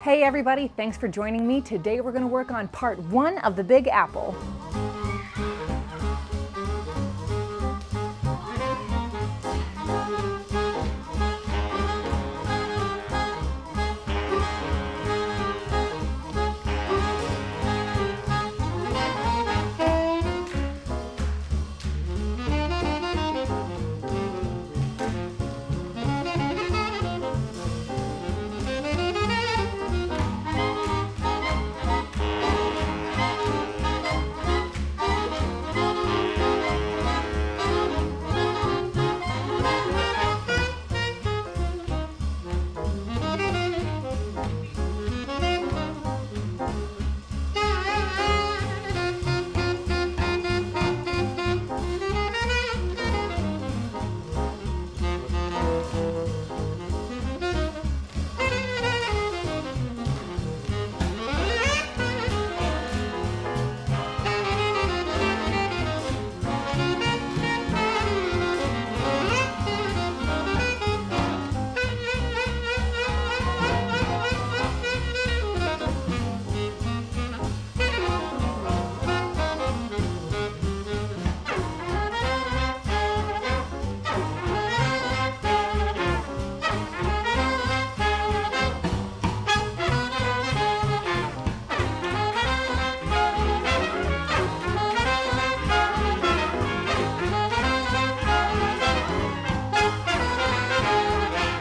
Hey everybody, thanks for joining me. Today we're going to work on part 1 of the Big Apple.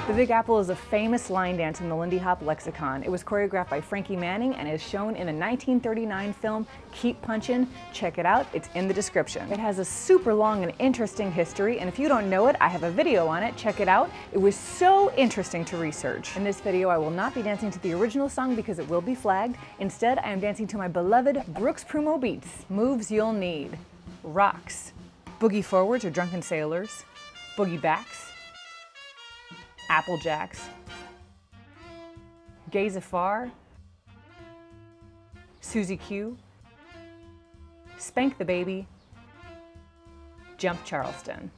The Big Apple is a famous line dance in the Lindy Hop lexicon. It was choreographed by Frankie Manning and is shown in the 1939 film Keep Punchin. Check it out, it's in the description. It has a super long and interesting history, and if you don't know it, I have a video on it. Check it out. It was so interesting to research. In this video, I will not be dancing to the original song because it will be flagged. Instead, I am dancing to my beloved Brooks Prumo beats. Moves you'll need: rocks, boogie forwards or drunken sailors, boogie backs, apple jacks, gaze Afar, Susie Q, spank the baby, jump Charleston.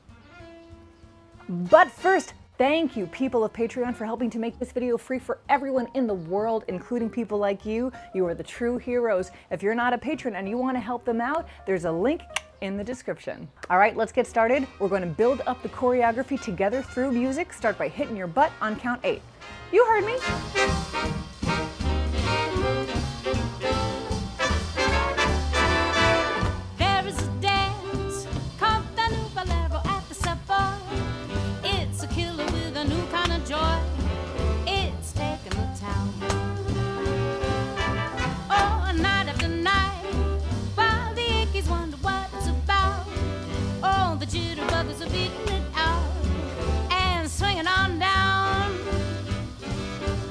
But first, thank you, people of Patreon, for helping to make this video free for everyone in the world, including people like you. You are the true heroes. If you're not a patron and you want to help them out, there's a link in the description. All right, let's get started. We're going to build up the choreography together through music. Start by hitting your butt on count 8. You heard me. There is a dance called the new bolero at the supper. It's a killer with a new kind of joy. It's taking the town. Oh, night after night, while the Yankees wonder what it's about. Oh, the jitterbuggers are beating it out and swinging on down.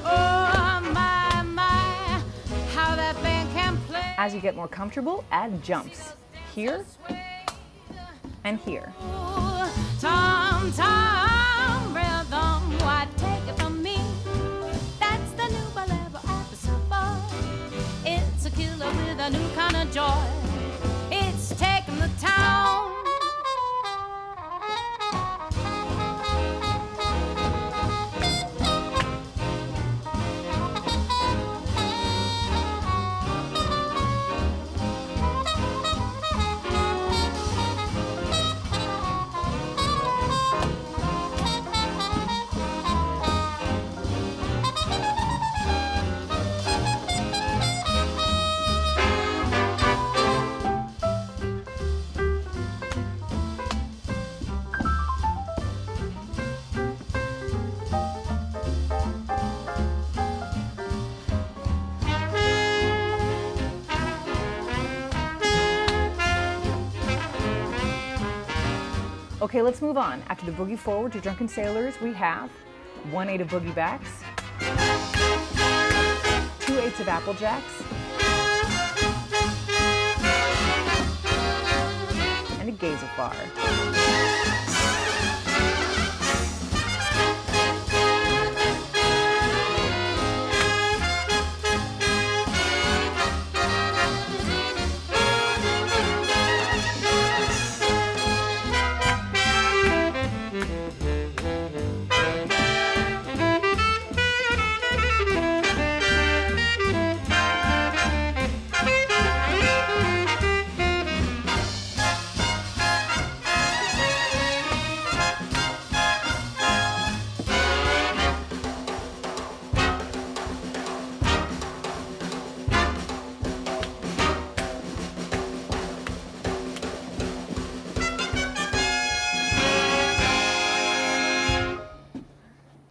Oh, my, how that band can play. As you get more comfortable, add jumps. Here and here. Tom, Tom, rhythm, why take it from me? That's the new bolero at the supper. It's a killer with a new kind of joy. It's taking the town. Okay, let's move on. After the boogie forward to drunken sailors, we have 1/8 of boogie backs, 2/8 of apple jacks, and a gaze Afar.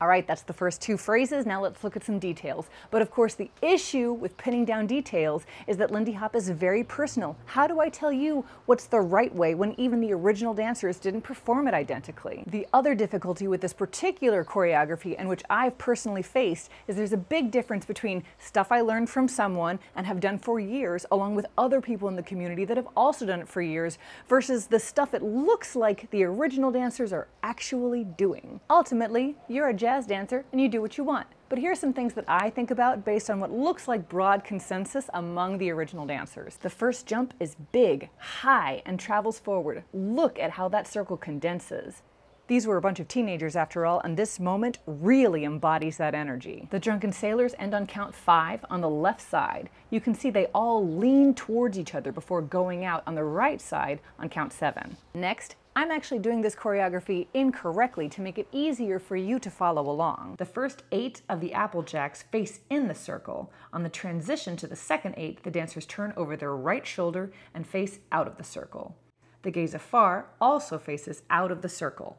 right, that's the first two phrases. Now let's look at some details. But of course, the issue with pinning down details is that Lindy Hop is very personal. How do I tell you what's the right way when even the original dancers didn't perform it identically? The other difficulty with this particular choreography, and which I've personally faced, is there's a big difference between stuff I learned from someone and have done for years, along with other people in the community that have also done it for years, versus the stuff it looks like the original dancers are actually doing. Ultimately, you're a jazz dancer and you do what you want. But here are some things that I think about based on what looks like broad consensus among the original dancers. The first jump is big, high, and travels forward. Look at how that circle condenses. These were a bunch of teenagers after all, and this moment really embodies that energy. The drunken sailors end on count 5 on the left side. You can see they all lean towards each other before going out on the right side on count 7. Next, I'm actually doing this choreography incorrectly to make it easier for you to follow along. The first 8 of the Applejacks face in the circle. On the transition to the second 8, the dancers turn over their right shoulder and face out of the circle. The gaze Afar also faces out of the circle.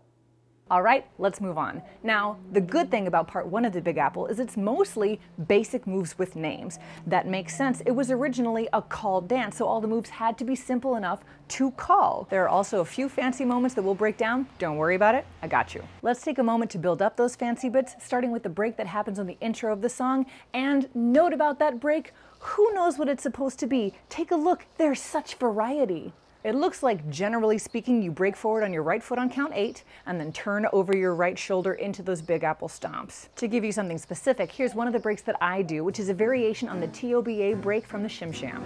All right, let's move on. Now, the good thing about part 1 of the Big Apple is it's mostly basic moves with names. That makes sense. It was originally a called dance, so all the moves had to be simple enough to call. There are also a few fancy moments that we'll break down. Don't worry about it, I got you. Let's take a moment to build up those fancy bits, starting with the break that happens on the intro of the song. And note about that break, who knows what it's supposed to be? Take a look, there's such variety. It looks like, generally speaking, you break forward on your right foot on count 8 and then turn over your right shoulder into those Big Apple stomps. To give you something specific, here's one of the breaks that I do, which is a variation on the TOBA break from the Shim Sham.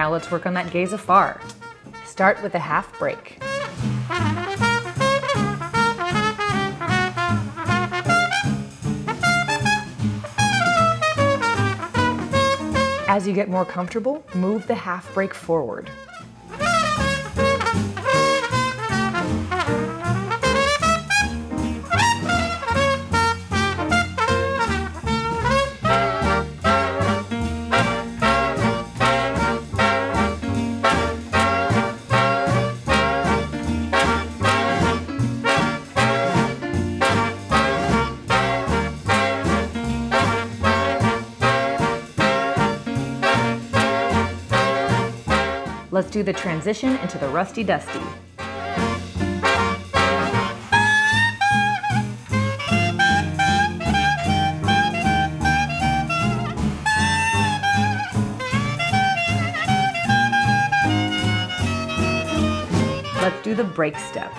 Now let's work on that gaze Afar. Start with a half break. As you get more comfortable, move the half break forward. Let's do the transition into the Rusty Dusty. Let's do the break step.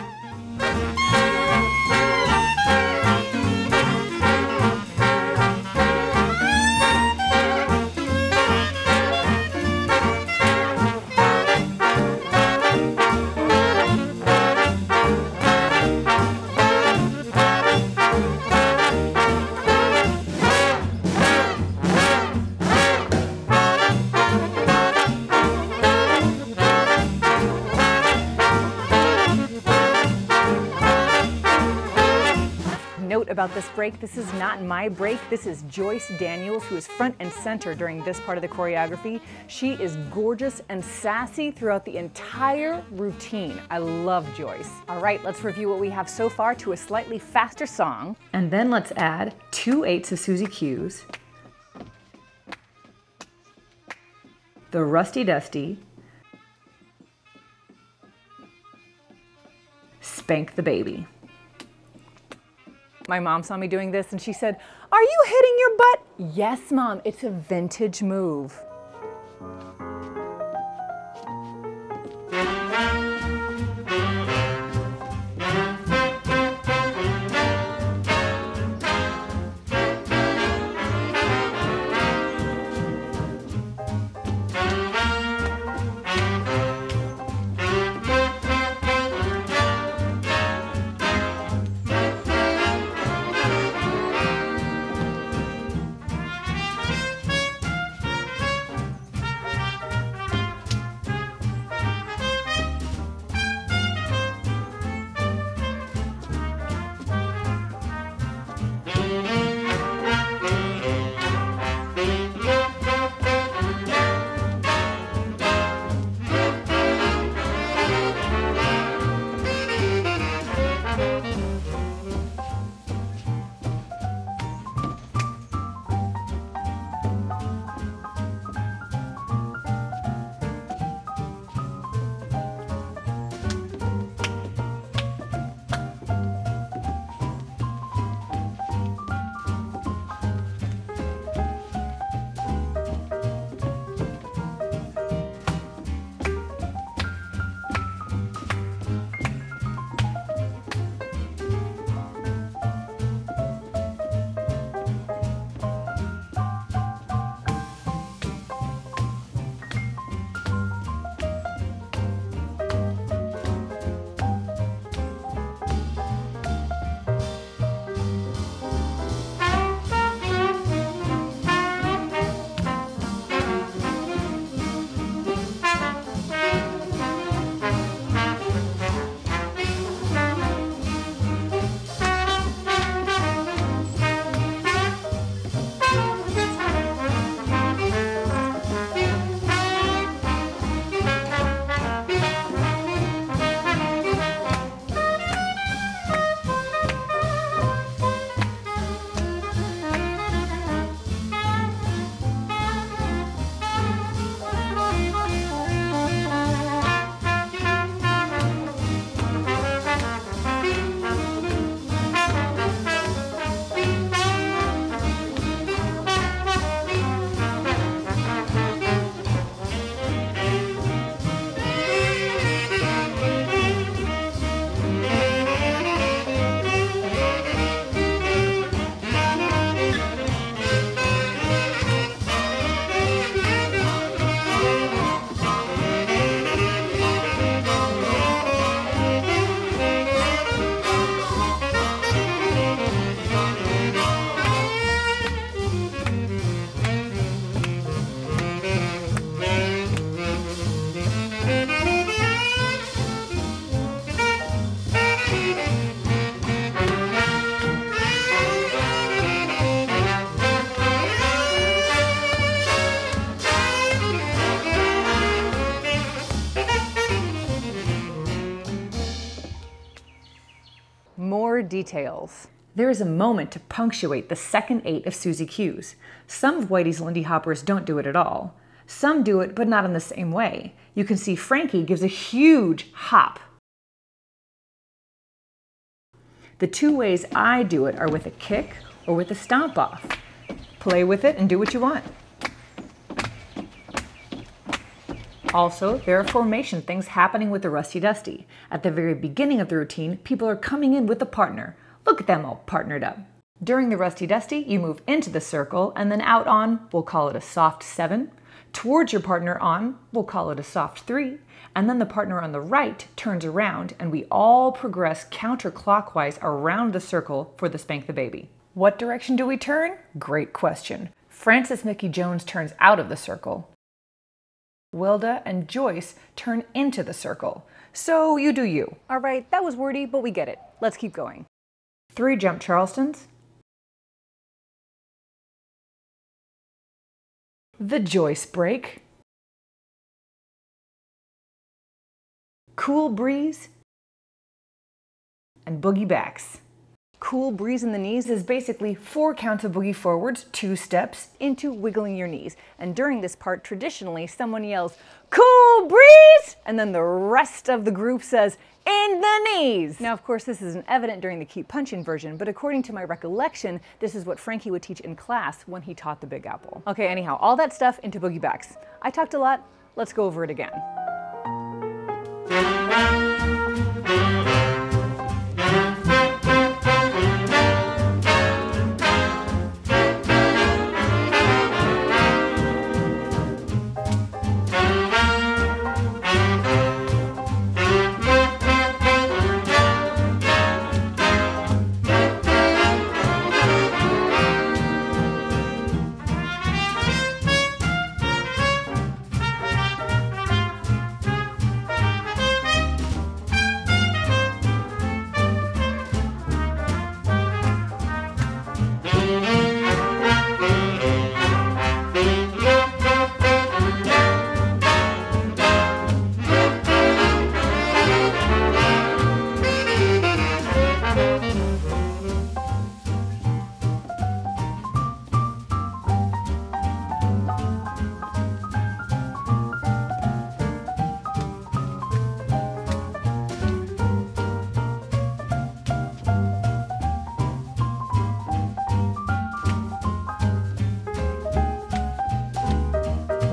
about this break, this is not my break. This is Joyce Daniels, who is front and center during this part of the choreography. She is gorgeous and sassy throughout the entire routine. I love Joyce. All right, let's review what we have so far to a slightly faster song. And then let's add 2/8 of Susie Q's, the Rusty Dusty, Spank the Baby. My mom saw me doing this and she said, "Are you hitting your butt?" Yes, Mom, it's a vintage move. More details. There is a moment to punctuate the second 8 of Susie Q's. Some of Whitey's Lindy Hoppers don't do it at all. Some do it, but not in the same way. You can see Frankie gives a huge hop. The 2 ways I do it are with a kick or with a stomp off. Play with it and do what you want. Also, there are formation things happening with the Rusty Dusty. At the very beginning of the routine, people are coming in with a partner. Look at them all partnered up. During the Rusty Dusty, you move into the circle and then out on, we'll call it a soft 7. Towards your partner on, we'll call it a soft 3. And then the partner on the right turns around and we all progress counterclockwise around the circle for the Spank the Baby. What direction do we turn? Great question. Frances Mickey Jones turns out of the circle. Wilda and Joyce turn into the circle. So you do you. All right, that was wordy, but we get it. Let's keep going. 3 jump charlestons, the joist break, cool breeze, and boogie backs. Cool breeze in the knees is basically 4 counts of boogie forwards, 2 steps into wiggling your knees. And during this part, traditionally, someone yells, "Cool breeze!" and then the rest of the group says, "In the knees!" Now, of course, this isn't evident during the Keep Punchin version, but according to my recollection, this is what Frankie would teach in class when he taught the Big Apple. Okay, anyhow, all that stuff into boogie backs. I talked a lot, let's go over it again.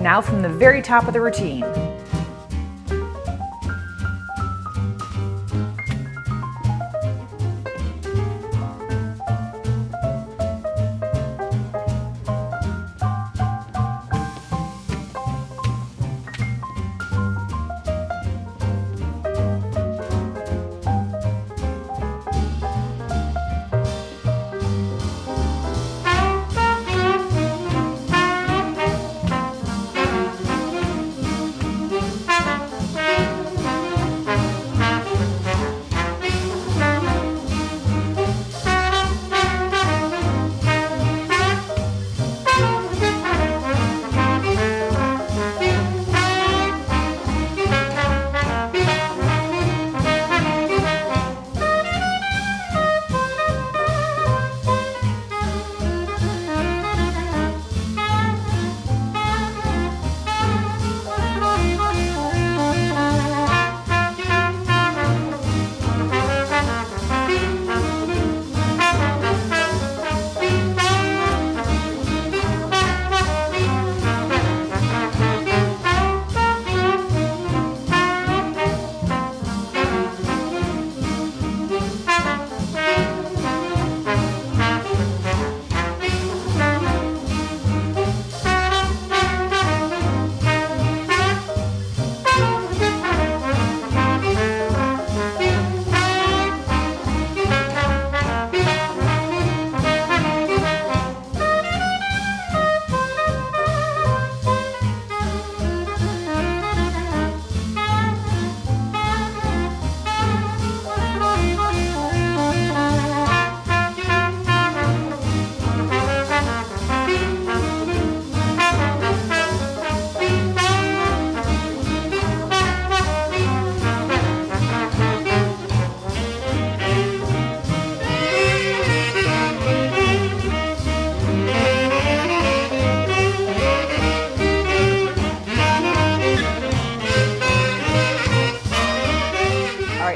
Now from the very top of the routine.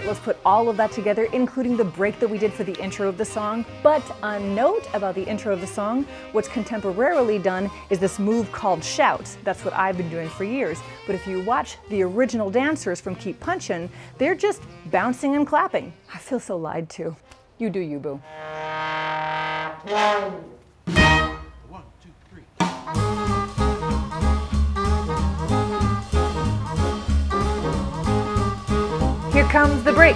Let's put all of that together, including the break that we did for the intro of the song. But a note about the intro of the song, what's contemporarily done is this move called shout. That's what I've been doing for years. But if you watch the original dancers from Keep Punchin', they're just bouncing and clapping. I feel so lied to. You do you, boo. 1, 2, 3. Here comes the break.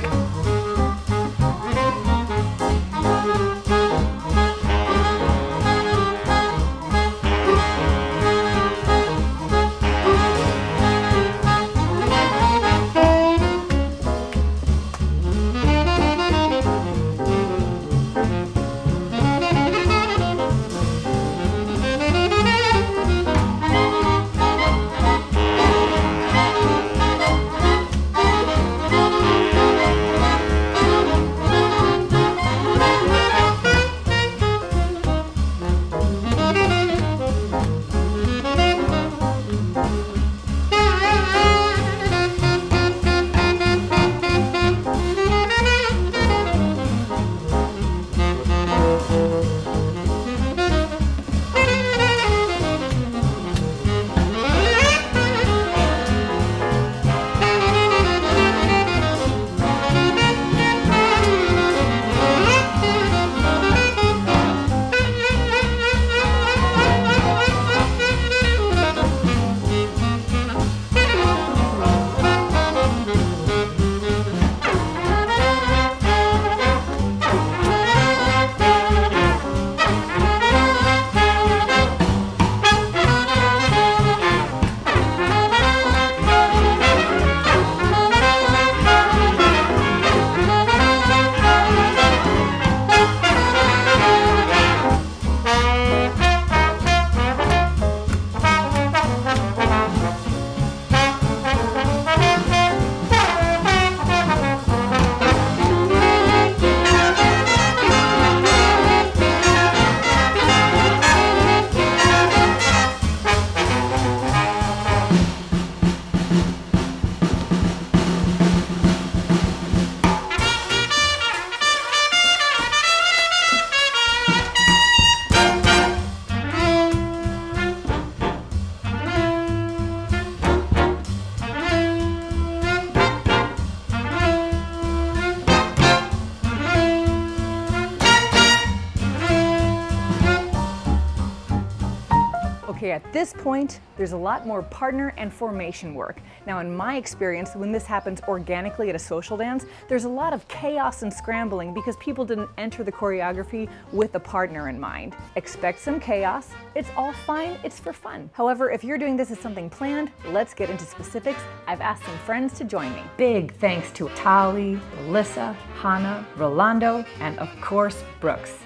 Okay, at this point, there's a lot more partner and formation work. Now, in my experience, when this happens organically at a social dance, there's a lot of chaos and scrambling because people didn't enter the choreography with a partner in mind. Expect some chaos. It's all fine. It's for fun. However, if you're doing this as something planned, let's get into specifics. I've asked some friends to join me. Big thanks to Tali, Alyssa, Hannah, Rolando, and of course, Brooks.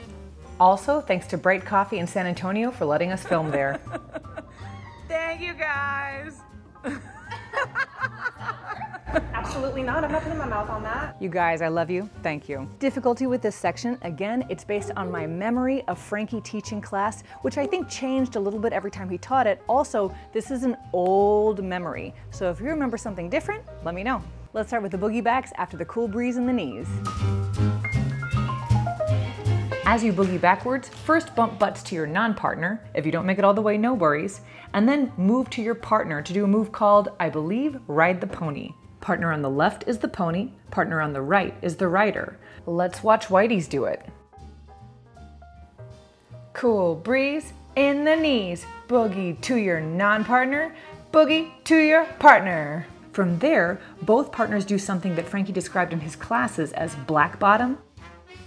Also, thanks to Bright Coffee in San Antonio for letting us film there. Thank you, guys. Absolutely not. I'm not putting my mouth on that. You guys, I love you. Thank you. Difficulty with this section, again, it's based on my memory of Frankie teaching class, which I think changed a little bit every time he taught it. Also, this is an old memory. So if you remember something different, let me know. Let's start with the boogie backs after the cool breeze in the knees. As you boogie backwards, first bump butts to your non-partner. If you don't make it all the way, no worries. And then move to your partner to do a move called, I believe, Ride the Pony. Partner on the left is the pony, partner on the right is the rider. Let's watch Whitey's do it. Cool breeze in the knees. Boogie to your non-partner, boogie to your partner. From there, both partners do something that Frankie described in his classes as black bottom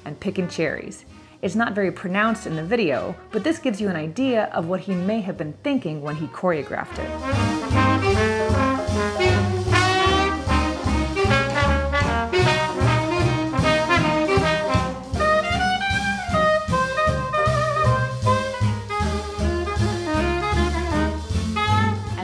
and pickin' cherries. It's not very pronounced in the video, but this gives you an idea of what he may have been thinking when he choreographed it.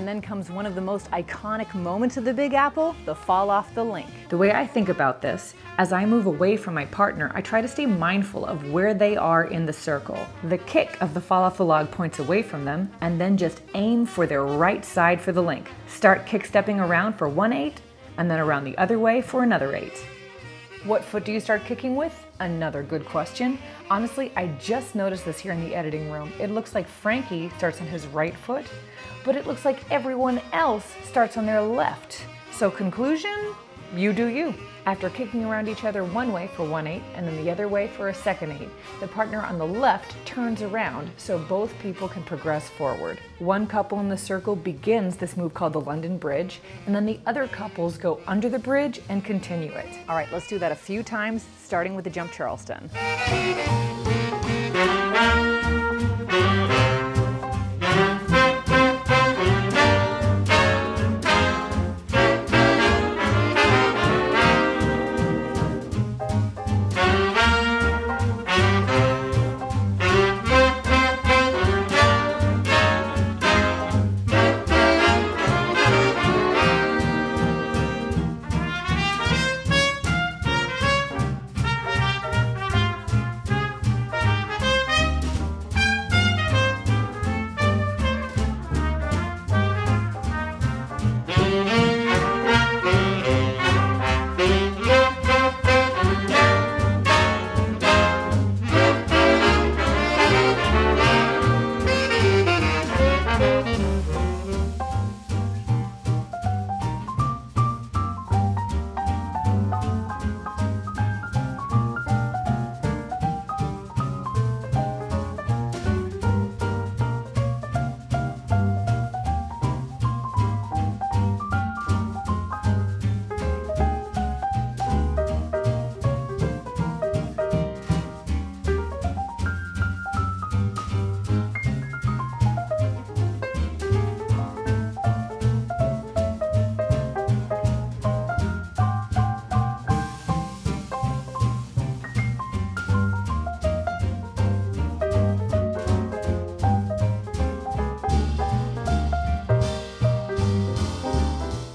Then comes one of the most iconic moments of the Big Apple, the fall off the link. The way I think about this, as I move away from my partner, I try to stay mindful of where they are in the circle. The kick of the fall off the log points away from them, and then just aim for their right side for the link. Start kick stepping around for 1/8, and then around the other way for another 8. What foot do you start kicking with? Another good question. Honestly, I just noticed this here in the editing room. It looks like Frankie starts on his right foot, but it looks like everyone else starts on their left. So conclusion, you do you. After kicking around each other one way for 1/8 and then the other way for a second 8, the partner on the left turns around so both people can progress forward. One couple in the circle begins this move called the London Bridge, and then the other couples go under the bridge and continue it. All right, let's do that a few times, starting with the jump Charleston.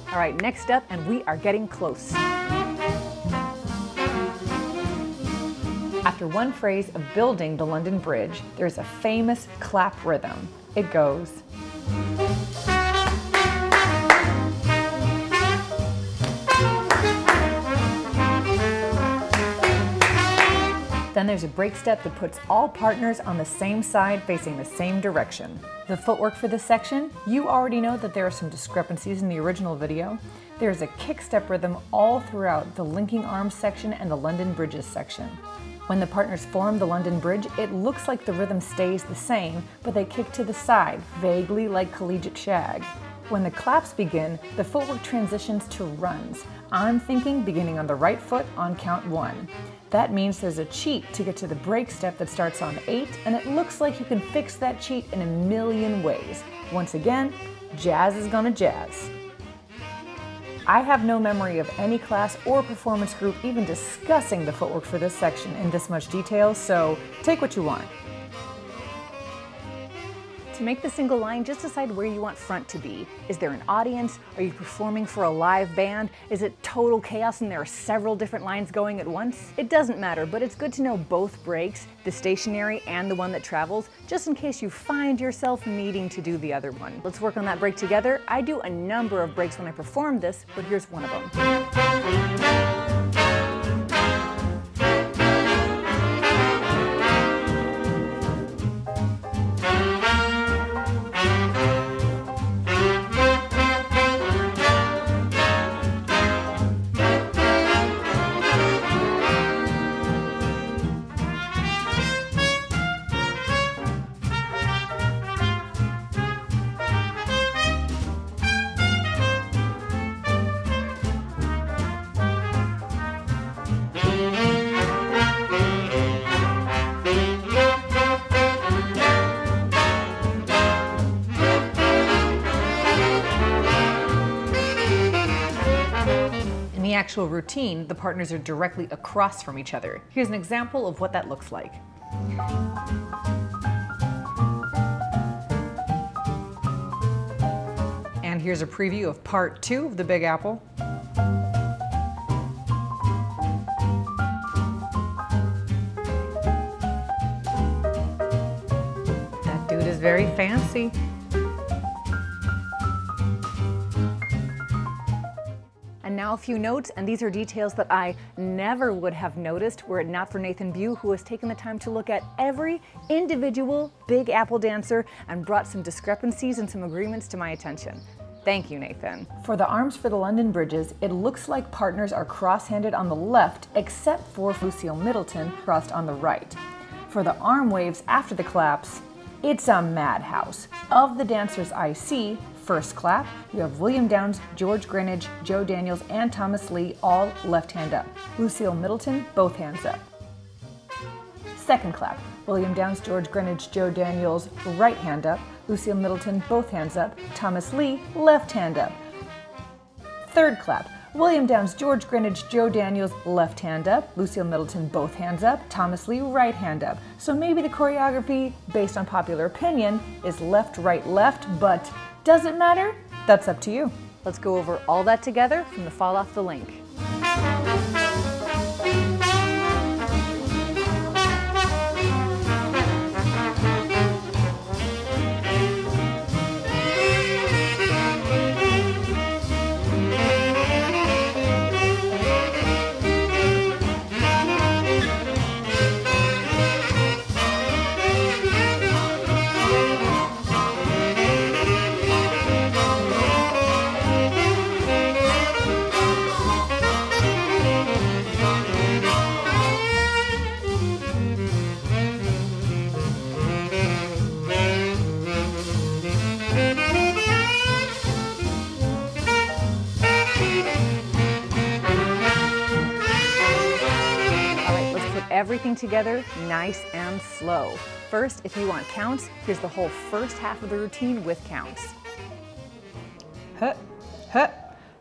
All right, next up, and we are getting close. After one phrase of building the London Bridge, there's a famous clap rhythm. It goes. Then there's a break step that puts all partners on the same side facing the same direction. The footwork for this section, you already know that there are some discrepancies in the original video. There's a kick step rhythm all throughout the linking arms section and the London Bridges section. When the partners form the London Bridge, it looks like the rhythm stays the same, but they kick to the side, vaguely like collegiate shag. When the claps begin, the footwork transitions to runs. I'm thinking beginning on the right foot on count 1. That means there's a cheat to get to the break step that starts on 8, and it looks like you can fix that cheat in a million ways. Once again, jazz is gonna jazz. I have no memory of any class or performance group even discussing the footwork for this section in this much detail, so take what you want. To make the single line, just decide where you want front to be. Is there an audience? Are you performing for a live band? Is it total chaos and there are several different lines going at once? It doesn't matter, but it's good to know both breaks, the stationary and the one that travels, just in case you find yourself needing to do the other one. Let's work on that break together. I do a number of breaks when I perform this, but here's one of them. In the actual routine, the partners are directly across from each other. Here's an example of what that looks like. And here's a preview of part 2 of the Big Apple. That dude is very fancy. And now a few notes, and these are details that I never would have noticed were it not for Nathan Bew, who has taken the time to look at every individual Big Apple dancer and brought some discrepancies and some agreements to my attention. Thank you, Nathan. For the arms for the London Bridges, it looks like partners are cross-handed on the left, except for Lucille Middleton crossed on the right. For the arm waves after the claps, it's a madhouse. Of the dancers I see, first clap, you have William Downs, George Greenidge, Joe Daniels, and Thomas Lee all left hand up. Lucille Middleton, both hands up. Second clap, William Downs, George Greenidge, Joe Daniels, right hand up. Lucille Middleton, both hands up. Thomas Lee, left hand up. Third clap, William Downs, George Greenidge, Joe Daniels, left hand up. Lucille Middleton, both hands up. Thomas Lee, right hand up. So maybe the choreography, based on popular opinion, is left, right, left, but does it matter? That's up to you. Let's go over all that together from the Fall Off the Link. Everything together nice and slow. First, if you want counts, here's the whole first half of the routine with counts. Huh, huh,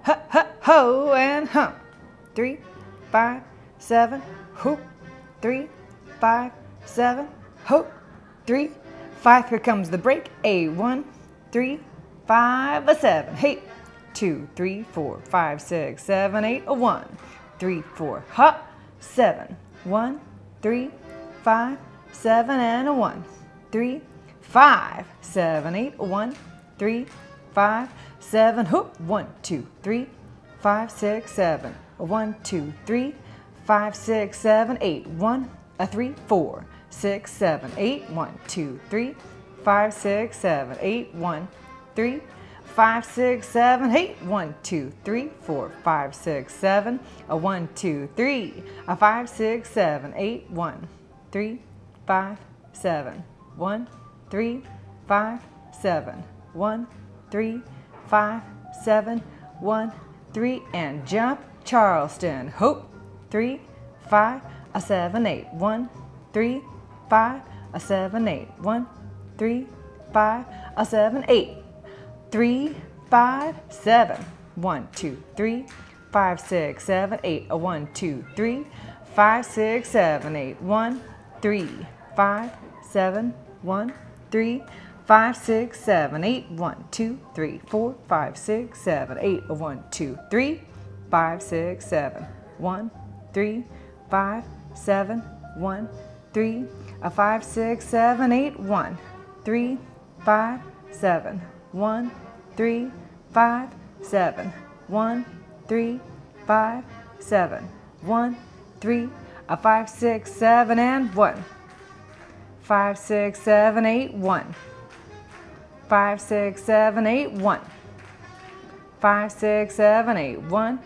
huh, huh, ho, and hump. 3, 5, 7, hoop. 3, 5, 7, hoop. 3, 5, here comes the break. A 1, 3, 5, a 7. Hey, 2, 3, 4, 5, 6, 7, 8, a 1, 3, 4, hop, 7. 1, 3, 5, 7, and a 1, 3, 5, 7, 8, a 1, 3, 5, 7, hoop, 1, 2, 3, 5, 6, 7, a 1, 2, 3, 5, 6, 7, 8, 1, a 3, 4, 6, 7, 8, 1, 2, 3, 5, 6, 7, 8, 1, 3, 5, 6, 7, 8. 1, 2, 3, 4, 5, 6, 7. A 1, 2, 3. A 5, 6, 7, 8. 1, 3, 5, 7. 1, 3, 5, 7. 1, 3, 5, 7. 1, 3, and jump. Charleston. Hope. 3, 5, a 7, 8. 1, 3, 5, a 7, 8. 1, 3, 5, a 7, 8. 3, 5, 7. 1, 2, 3, 5, 6, 7, 8. A 1, 2, 3, 5, 6, 7, 8. 1, 3, 5, 7. 1, 3, 5, 6, 7, 8. 1, 2, 3, 4, 5, 6, 7, 8. A 1, 2, 3, 5, 6, 7. 1, 3, 5, 7. 1, 3, a 5, 6, 7, 8. 1, 3, 5, 7. 1, 3, 5, 7. 1, 3, 5, 7. 1, 3, a 5, 6, 7, and 1. 5, 6, 7, 8. 1. 5, 6, 7, 8. 1. 5, 6, 7, 8. 1,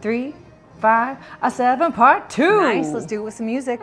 3, 5, a 7, part 2. Nice, let's do it with some music.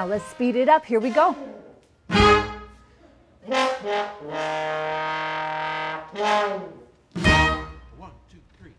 Let's speed it up. Here we go. 1, 2, 3.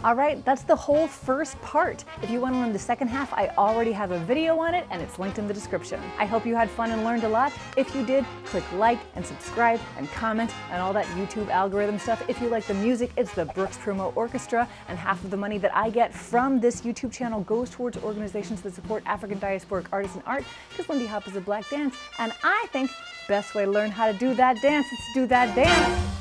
All right, that's the whole first part. If you want to learn the second half, I already have a video on it and it's linked in the description. I hope you had fun and learned a lot. If you did, click like and subscribe and comment and all that YouTube algorithm stuff. If you like the music, it's the Brooks Promo Orchestra, and half of the money that I get from this YouTube channel goes towards organizations that support African diasporic artists and art, because Lindy Hop is a black dance, and I think best way to learn how to do that dance is to do that dance.